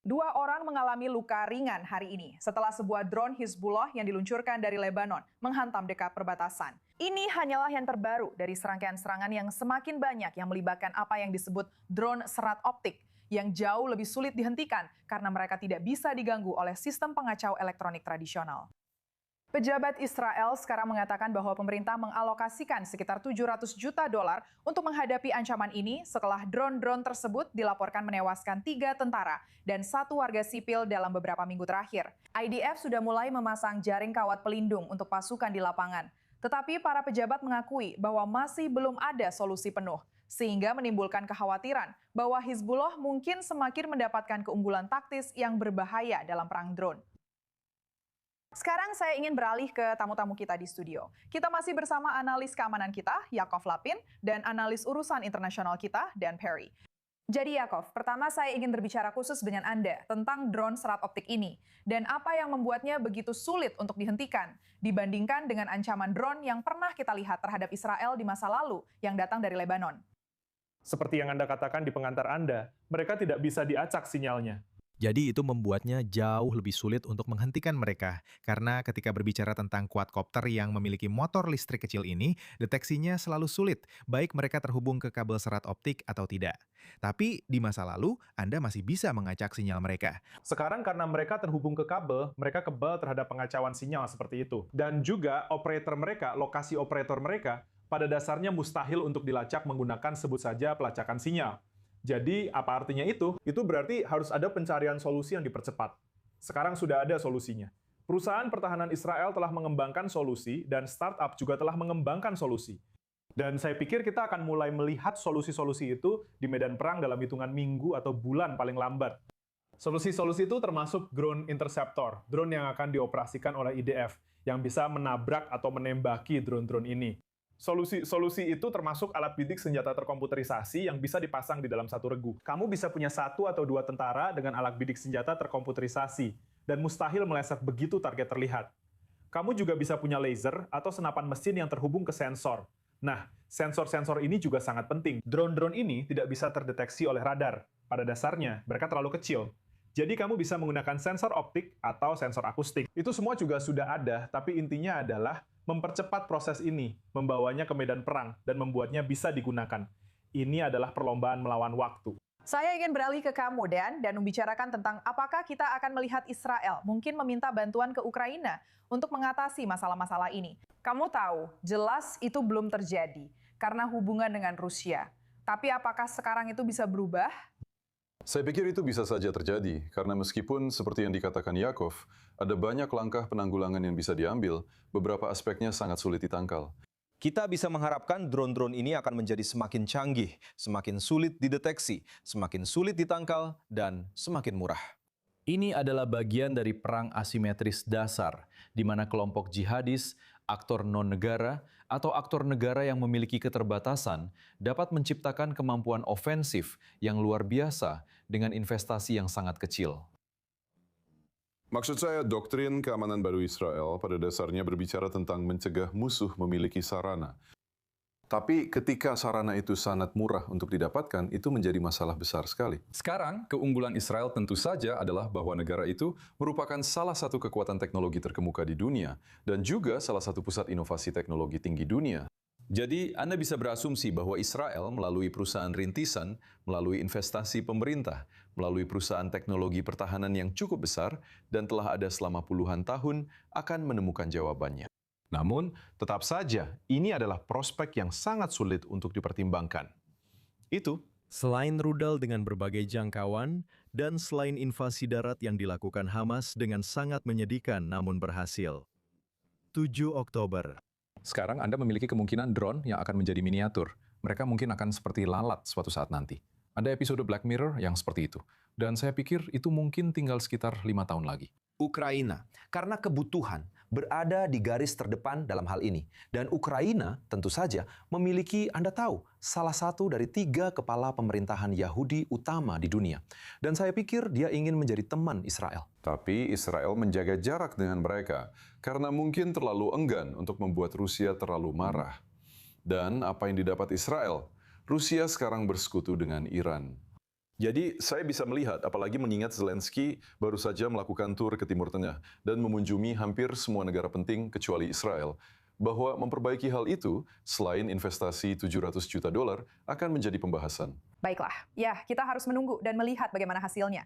Dua orang mengalami luka ringan hari ini setelah sebuah drone Hizbullah yang diluncurkan dari Lebanon menghantam dekat perbatasan. Ini hanyalah yang terbaru dari serangkaian serangan yang semakin banyak yang melibatkan apa yang disebut drone serat optik yang jauh lebih sulit dihentikan karena mereka tidak bisa diganggu oleh sistem pengacau elektronik tradisional. Pejabat Israel sekarang mengatakan bahwa pemerintah mengalokasikan sekitar $700 juta untuk menghadapi ancaman ini setelah drone-drone tersebut dilaporkan menewaskan 3 tentara dan 1 warga sipil dalam beberapa minggu terakhir. IDF sudah mulai memasang jaring kawat pelindung untuk pasukan di lapangan. Tetapi para pejabat mengakui bahwa masih belum ada solusi penuh, sehingga menimbulkan kekhawatiran bahwa Hizbullah mungkin semakin mendapatkan keunggulan taktis yang berbahaya dalam perang drone. Sekarang saya ingin beralih ke tamu-tamu kita di studio. Kita masih bersama analis keamanan kita, Yakov Lapin, dan analis urusan internasional kita, Dan Perry. Jadi Yakov, pertama saya ingin berbicara khusus dengan Anda tentang drone serat optik ini, dan apa yang membuatnya begitu sulit untuk dihentikan, dibandingkan dengan ancaman drone yang pernah kita lihat terhadap Israel di masa lalu, yang datang dari Lebanon. Seperti yang Anda katakan di pengantar Anda, mereka tidak bisa diacak sinyalnya. Jadi itu membuatnya jauh lebih sulit untuk menghentikan mereka, karena ketika berbicara tentang quadcopter yang memiliki motor listrik kecil ini, deteksinya selalu sulit, baik mereka terhubung ke kabel serat optik atau tidak. Tapi di masa lalu, Anda masih bisa mengacak sinyal mereka. Sekarang karena mereka terhubung ke kabel, mereka kebal terhadap pengacauan sinyal seperti itu. Dan juga lokasi operator mereka, pada dasarnya mustahil untuk dilacak menggunakan sebut saja pelacakan sinyal. Jadi, apa artinya itu? Itu berarti harus ada pencarian solusi yang dipercepat. Sekarang sudah ada solusinya. Perusahaan pertahanan Israel telah mengembangkan solusi, dan startup juga telah mengembangkan solusi. Dan saya pikir kita akan mulai melihat solusi-solusi itu di medan perang dalam hitungan minggu atau bulan paling lambat. Solusi-solusi itu termasuk drone interceptor, drone yang akan dioperasikan oleh IDF, yang bisa menabrak atau menembaki drone-drone ini. Solusi itu termasuk alat bidik senjata terkomputerisasi yang bisa dipasang di dalam satu regu. Kamu bisa punya 1 atau 2 tentara dengan alat bidik senjata terkomputerisasi, dan mustahil meleset begitu target terlihat. Kamu juga bisa punya laser atau senapan mesin yang terhubung ke sensor. Nah, sensor-sensor ini juga sangat penting. Drone-drone ini tidak bisa terdeteksi oleh radar. Pada dasarnya, mereka terlalu kecil. Jadi kamu bisa menggunakan sensor optik atau sensor akustik. Itu semua juga sudah ada, tapi intinya adalah mempercepat proses ini, membawanya ke medan perang, dan membuatnya bisa digunakan. Ini adalah perlombaan melawan waktu. Saya ingin beralih ke kamu, Dan membicarakan tentang apakah kita akan melihat Israel mungkin meminta bantuan ke Ukraina untuk mengatasi masalah-masalah ini. Kamu tahu, jelas itu belum terjadi karena hubungan dengan Rusia. Tapi apakah sekarang itu bisa berubah? Saya pikir itu bisa saja terjadi, karena meskipun seperti yang dikatakan Yakov, ada banyak langkah penanggulangan yang bisa diambil, beberapa aspeknya sangat sulit ditangkal. Kita bisa mengharapkan drone-drone ini akan menjadi semakin canggih, semakin sulit dideteksi, semakin sulit ditangkal, dan semakin murah. Ini adalah bagian dari perang asimetris dasar, di mana kelompok jihadis, aktor non-negara, atau aktor negara yang memiliki keterbatasan dapat menciptakan kemampuan ofensif yang luar biasa dengan investasi yang sangat kecil. Maksud saya, doktrin keamanan baru Israel pada dasarnya berbicara tentang mencegah musuh memiliki sarana. Tapi ketika sarana itu sangat murah untuk didapatkan, itu menjadi masalah besar sekali. Sekarang, keunggulan Israel tentu saja adalah bahwa negara itu merupakan salah satu kekuatan teknologi terkemuka di dunia, dan juga salah satu pusat inovasi teknologi tinggi dunia. Jadi, Anda bisa berasumsi bahwa Israel melalui perusahaan rintisan, melalui investasi pemerintah, melalui perusahaan teknologi pertahanan yang cukup besar, dan telah ada selama puluhan tahun, akan menemukan jawabannya. Namun, tetap saja, ini adalah prospek yang sangat sulit untuk dipertimbangkan. Selain rudal dengan berbagai jangkauan, dan selain invasi darat yang dilakukan Hamas dengan sangat menyedihkan namun berhasil. 7 Oktober. Sekarang Anda memiliki kemungkinan drone yang akan menjadi miniatur. Mereka mungkin akan seperti lalat suatu saat nanti. Ada episode Black Mirror yang seperti itu. Dan saya pikir itu mungkin tinggal sekitar 5 tahun lagi. Ukraina, karena kebutuhan, berada di garis terdepan dalam hal ini. Dan Ukraina, tentu saja, memiliki, Anda tahu, salah satu dari 3 kepala pemerintahan Yahudi utama di dunia. Dan saya pikir dia ingin menjadi teman Israel. Tapi Israel menjaga jarak dengan mereka, karena mungkin terlalu enggan untuk membuat Rusia terlalu marah. Dan apa yang didapat Israel? Rusia sekarang bersekutu dengan Iran. Jadi saya bisa melihat, apalagi mengingat Zelensky baru saja melakukan tur ke Timur Tengah dan mengunjungi hampir semua negara penting kecuali Israel, bahwa memperbaiki hal itu selain investasi 700 juta dolar akan menjadi pembahasan. Baiklah, ya kita harus menunggu dan melihat bagaimana hasilnya.